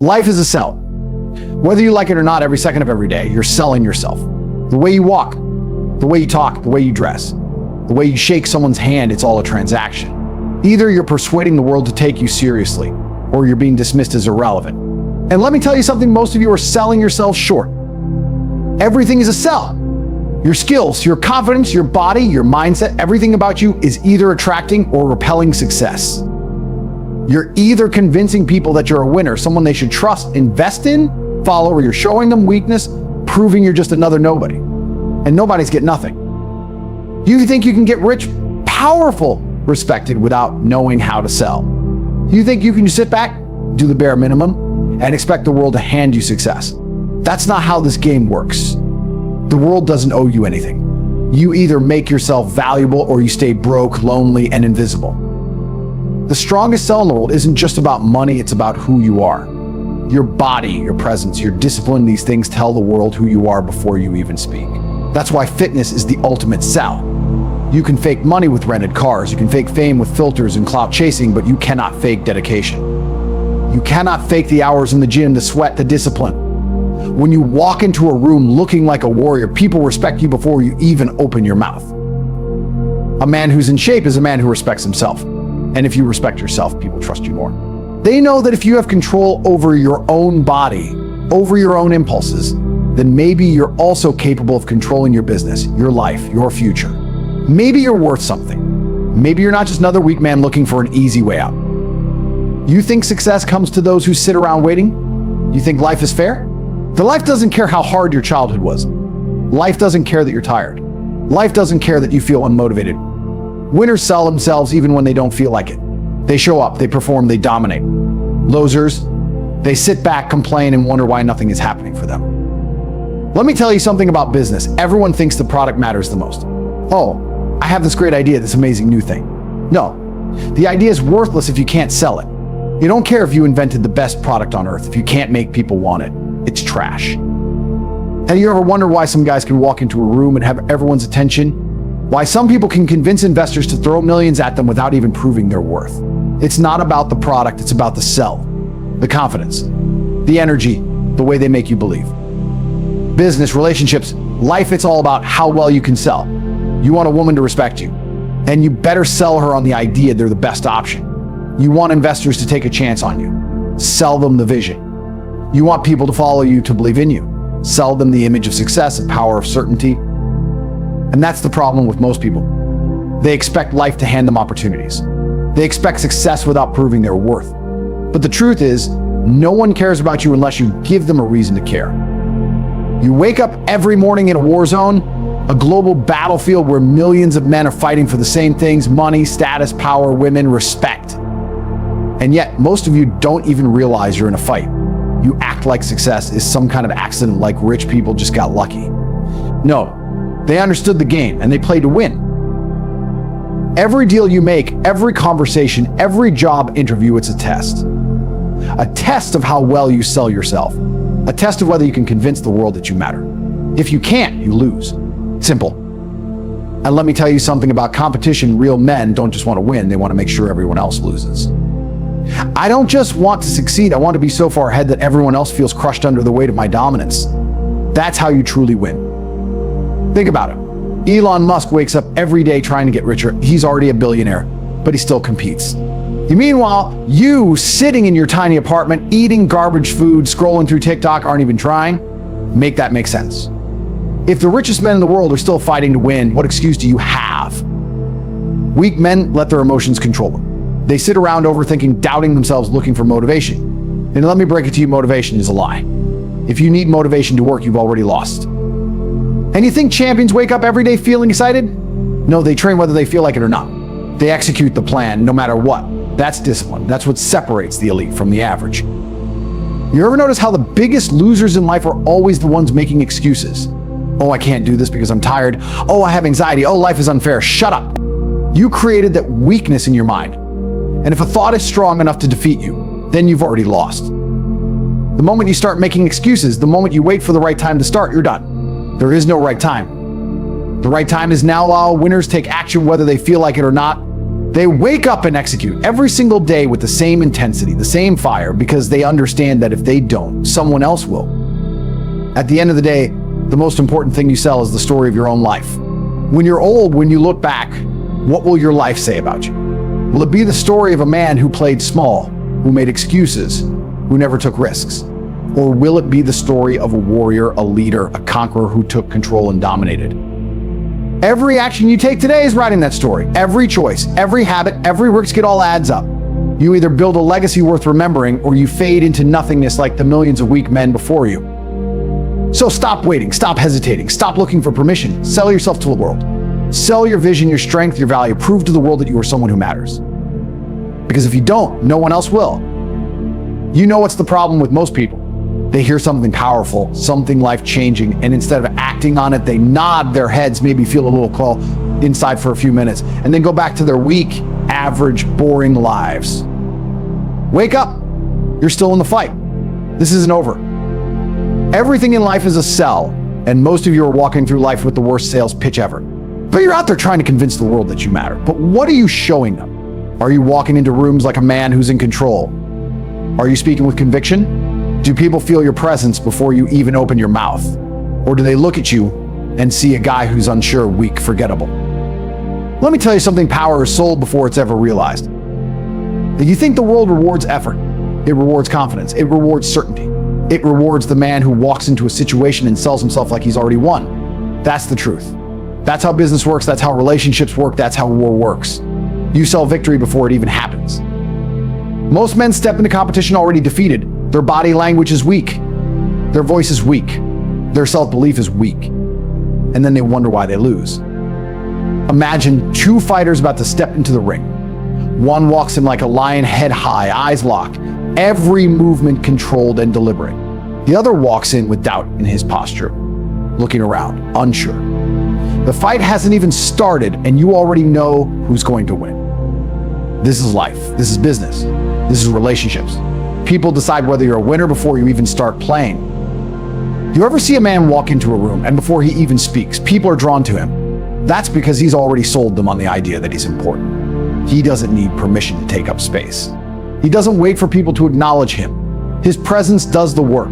Life is a sell. Whether you like it or not, every second of every day, you're selling yourself. The way you walk, the way you talk, the way you dress, the way you shake someone's hand, it's all a transaction. Either you're persuading the world to take you seriously, or you're being dismissed as irrelevant. And let me tell you something, most of you are selling yourselves short. Everything is a sell. Your skills, your confidence, your body, your mindset, everything about you is either attracting or repelling success. You're either convincing people that you're a winner, someone they should trust, invest in, follow, or you're showing them weakness, proving you're just another nobody. And nobody's get nothing. You think you can get rich, powerful, respected without knowing how to sell. You think you can just sit back, do the bare minimum, and expect the world to hand you success. That's not how this game works. The world doesn't owe you anything. You either make yourself valuable or you stay broke, lonely, and invisible. The strongest sell in the world isn't just about money, it's about who you are. Your body, your presence, your discipline, these things tell the world who you are before you even speak. That's why fitness is the ultimate sell. You can fake money with rented cars, you can fake fame with filters and clout chasing, but you cannot fake dedication. You cannot fake the hours in the gym, the sweat, the discipline. When you walk into a room looking like a warrior, people respect you before you even open your mouth. A man who's in shape is a man who respects himself. And if you respect yourself, people trust you more. They know that if you have control over your own body, over your own impulses, then maybe you're also capable of controlling your business, your life, your future. Maybe you're worth something. Maybe you're not just another weak man looking for an easy way out. You think success comes to those who sit around waiting? You think life is fair? The life doesn't care how hard your childhood was. Life doesn't care that you're tired. Life doesn't care that you feel unmotivated. Winners sell themselves even when they don't feel like it. They show up, they perform, they dominate. Losers, they sit back, complain, and wonder why nothing is happening for them. Let me tell you something about business. Everyone thinks the product matters the most. Oh, I have this great idea, this amazing new thing. No, the idea is worthless if you can't sell it. You don't care if you invented the best product on earth if you can't make people want it. It's trash. Have you ever wondered why some guys can walk into a room and have everyone's attention? Why some people can convince investors to throw millions at them without even proving their worth? It's not about the product, it's about the sell, the confidence, the energy, the way they make you believe. Business, relationships, life, it's all about how well you can sell. You want a woman to respect you, and you better sell her on the idea they're the best option. You want investors to take a chance on you. Sell them the vision. You want people to follow you, to believe in you. Sell them the image of success, the power of certainty. And that's the problem with most people. They expect life to hand them opportunities. They expect success without proving their worth. But the truth is, no one cares about you unless you give them a reason to care. You wake up every morning in a war zone, a global battlefield where millions of men are fighting for the same things: money, status, power, women, respect. And yet, most of you don't even realize you're in a fight. You act like success is some kind of accident, like rich people just got lucky. No, they understood the game and they played to win. Every deal you make, every conversation, every job interview, it's a test. A test of how well you sell yourself. A test of whether you can convince the world that you matter. If you can't, you lose. Simple. And let me tell you something about competition. Real men don't just want to win, they want to make sure everyone else loses. I don't just want to succeed, I want to be so far ahead that everyone else feels crushed under the weight of my dominance. That's how you truly win. Think about it. Elon Musk wakes up every day trying to get richer. He's already a billionaire, but he still competes. Meanwhile, you sitting in your tiny apartment, eating garbage food, scrolling through TikTok, aren't even trying. Make that make sense. If the richest men in the world are still fighting to win, what excuse do you have? Weak men let their emotions control them. They sit around overthinking, doubting themselves, looking for motivation. And let me break it to you, motivation is a lie. If you need motivation to work, you've already lost. And you think champions wake up every day feeling excited? No, they train whether they feel like it or not. They execute the plan no matter what. That's discipline. That's what separates the elite from the average. You ever notice how the biggest losers in life are always the ones making excuses? Oh, I can't do this because I'm tired. Oh, I have anxiety. Oh, life is unfair. Shut up. You created that weakness in your mind. And if a thought is strong enough to defeat you, then you've already lost. The moment you start making excuses, the moment you wait for the right time to start, you're done. There is no right time. The right time is now. While winners take action whether they feel like it or not. They wake up and execute every single day with the same intensity, the same fire, because they understand that if they don't, someone else will. At the end of the day, the most important thing you sell is the story of your own life. When you're old, when you look back, what will your life say about you? Will it be the story of a man who played small, who made excuses, who never took risks? Or will it be the story of a warrior, a leader, a conqueror who took control and dominated? Every action you take today is writing that story. Every choice, every habit, every risk, it all adds up. You either build a legacy worth remembering or you fade into nothingness like the millions of weak men before you. So stop waiting, stop hesitating, stop looking for permission. Sell yourself to the world. Sell your vision, your strength, your value. Prove to the world that you are someone who matters. Because if you don't, no one else will. You know what's the problem with most people? They hear something powerful, something life-changing, and instead of acting on it, they nod their heads, maybe feel a little call inside for a few minutes, and then go back to their weak, average, boring lives. Wake up. You're still in the fight. This isn't over. Everything in life is a sell, and most of you are walking through life with the worst sales pitch ever. But you're out there trying to convince the world that you matter. But what are you showing them? Are you walking into rooms like a man who's in control? Are you speaking with conviction? Do people feel your presence before you even open your mouth? Or do they look at you and see a guy who's unsure, weak, forgettable? Let me tell you something: power is sold before it's ever realized. You think the world rewards effort. It rewards confidence. It rewards certainty. It rewards the man who walks into a situation and sells himself like he's already won. That's the truth. That's how business works. That's how relationships work. That's how war works. You sell victory before it even happens. Most men step into competition already defeated. Their body language is weak. Their voice is weak. Their self-belief is weak. And then they wonder why they lose. Imagine two fighters about to step into the ring. One walks in like a lion, head high, eyes locked, every movement controlled and deliberate. The other walks in with doubt in his posture, looking around, unsure. The fight hasn't even started, and you already know who's going to win. This is life. This is business. This is relationships. People decide whether you're a winner before you even start playing. You ever see a man walk into a room, and before he even speaks, people are drawn to him? That's because he's already sold them on the idea that he's important. He doesn't need permission to take up space. He doesn't wait for people to acknowledge him. His presence does the work.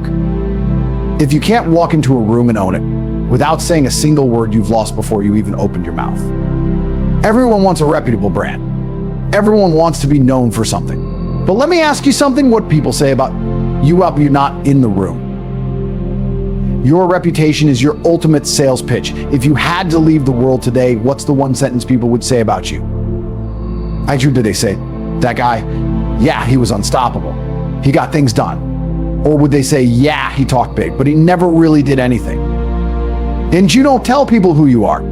If you can't walk into a room and own it, without saying a single word, you've lost before you even opened your mouth. Everyone wants a reputable brand. Everyone wants to be known for something. But let me ask you something: what people say about you while you're not in the room. Your reputation is your ultimate sales pitch. If you had to leave the world today, what's the one sentence people would say about you? I drew, did they say, that guy, yeah, he was unstoppable. He got things done. Or would they say, yeah, he talked big, but he never really did anything? And you don't tell people who you are.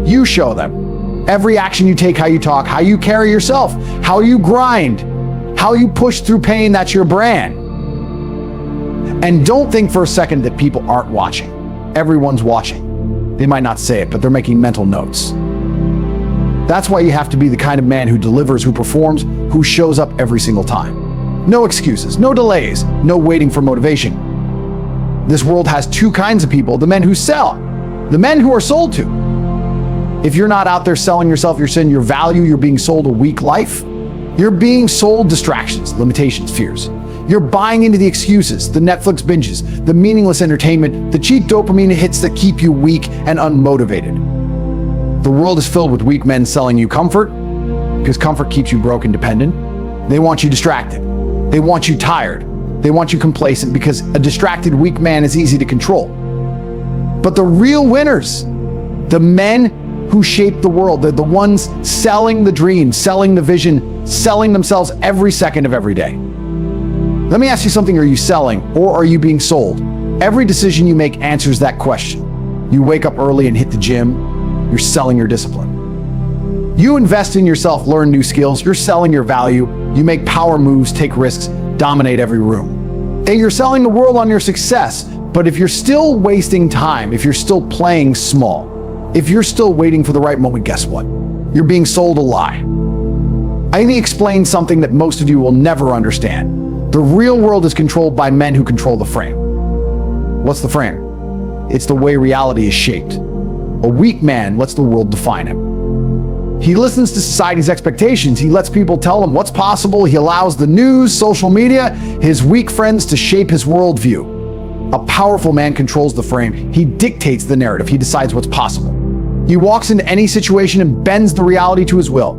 You show them. Every action you take, how you talk, how you carry yourself, how you grind, how you push through pain, that's your brand. And don't think for a second that people aren't watching. Everyone's watching. They might not say it, but they're making mental notes. That's why you have to be the kind of man who delivers, who performs, who shows up every single time. No excuses, no delays, no waiting for motivation. This world has two kinds of people: the men who sell, the men who are sold to. If you're not out there selling yourself, you're selling your value, you're being sold a weak life. You're being sold distractions, limitations, fears. You're buying into the excuses, the Netflix binges, the meaningless entertainment, the cheap dopamine hits that keep you weak and unmotivated. The world is filled with weak men selling you comfort, because comfort keeps you broke and dependent. They want you distracted. They want you tired. They want you complacent, because a distracted, weak man is easy to control. But the real winners, the men who shape the world, they're the ones selling the dream, selling the vision, selling themselves every second of every day. Let me ask you something: are you selling, or are you being sold? Every decision you make answers that question. You wake up early and hit the gym, you're selling your discipline. You invest in yourself, learn new skills, you're selling your value. You make power moves, take risks, dominate every room. And you're selling the world on your success. But if you're still wasting time, if you're still playing small, if you're still waiting for the right moment, guess what? You're being sold a lie. I need to explain something that most of you will never understand. The real world is controlled by men who control the frame. What's the frame? It's the way reality is shaped. A weak man lets the world define him. He listens to society's expectations. He lets people tell him what's possible. He allows the news, social media, his weak friends to shape his worldview. A powerful man controls the frame. He dictates the narrative. He decides what's possible. He walks into any situation and bends the reality to his will.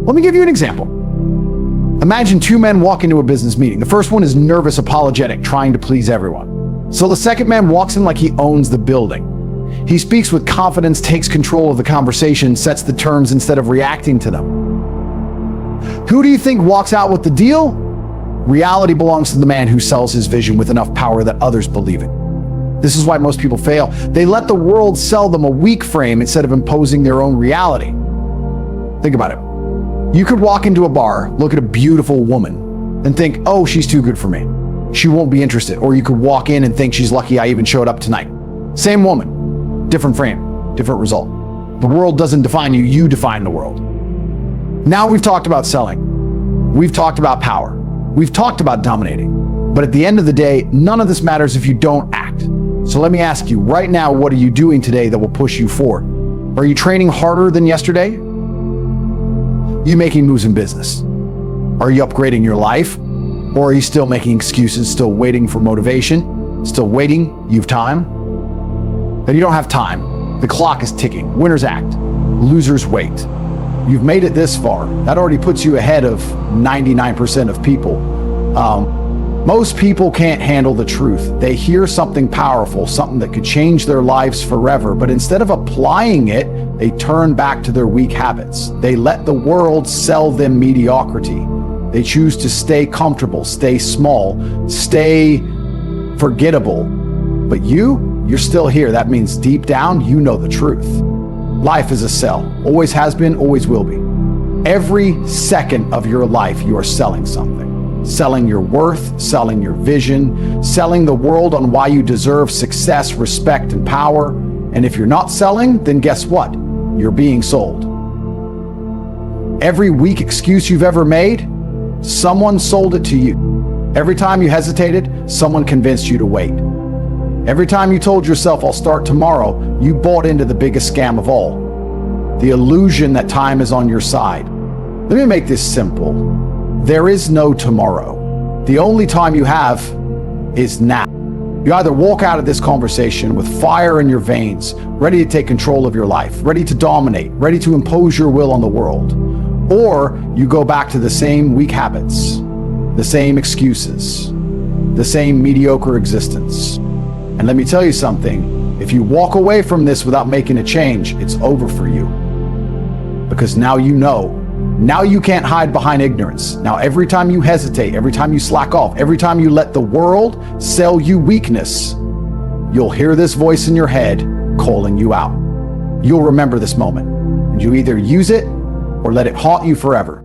Let me give you an example. Imagine two men walk into a business meeting. The first one is nervous, apologetic, trying to please everyone. So the second man walks in like he owns the building. He speaks with confidence, takes control of the conversation, sets the terms instead of reacting to them. Who do you think walks out with the deal? Reality belongs to the man who sells his vision with enough power that others believe it. This is why most people fail. They let the world sell them a weak frame instead of imposing their own reality. Think about it. You could walk into a bar, look at a beautiful woman, and think, oh, she's too good for me. She won't be interested. Or you could walk in and think she's lucky I even showed up tonight. Same woman, different frame, different result. The world doesn't define you, you define the world. Now we've talked about selling. We've talked about power. We've talked about dominating. But at the end of the day, none of this matters if you don't act. So let me ask you, right now, what are you doing today that will push you forward? Are you training harder than yesterday? Are you making moves in business? Are you upgrading your life? Or are you still making excuses, still waiting for motivation? Still waiting? You have time? Then you don't have time. The clock is ticking. Winners act. Losers wait. You've made it this far. That already puts you ahead of 99% of people. Most people can't handle the truth. They hear something powerful, something that could change their lives forever, but instead of applying it, they turn back to their weak habits. They let the world sell them mediocrity. They choose to stay comfortable, stay small, stay forgettable. But you're still here. That means deep down, you know the truth. Life is a sell. Always has been, always will be. Every second of your life, you are selling something. Selling your worth, selling your vision, selling the world on why you deserve success, respect, and power. And if you're not selling, then guess what? You're being sold. Every weak excuse you've ever made, someone sold it to you. Every time you hesitated, someone convinced you to wait. Every time you told yourself, I'll start tomorrow, you bought into the biggest scam of all. The illusion that time is on your side. Let me make this simple. There is no tomorrow. The only time you have is now. You either walk out of this conversation with fire in your veins, ready to take control of your life, ready to dominate, ready to impose your will on the world, or you go back to the same weak habits, the same excuses, the same mediocre existence. And let me tell you something, if you walk away from this without making a change, it's over for you. Because now you know. Now you can't hide behind ignorance. Now every time you hesitate, every time you slack off, every time you let the world sell you weakness, you'll hear this voice in your head calling you out. You'll remember this moment, and you either use it or let it haunt you forever.